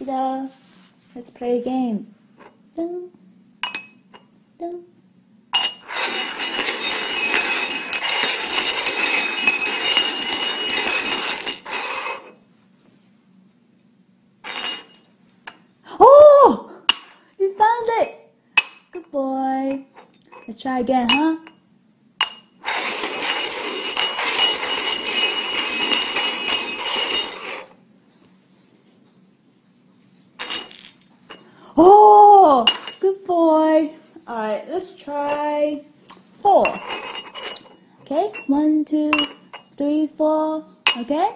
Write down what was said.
갑시다. Let's play a game. Dun, dun. Oh! You found it! Good boy. Let's try again, huh? Oh! Good boy. Alright, let's try 4. Okay? 1, 2, 3, 4. Okay?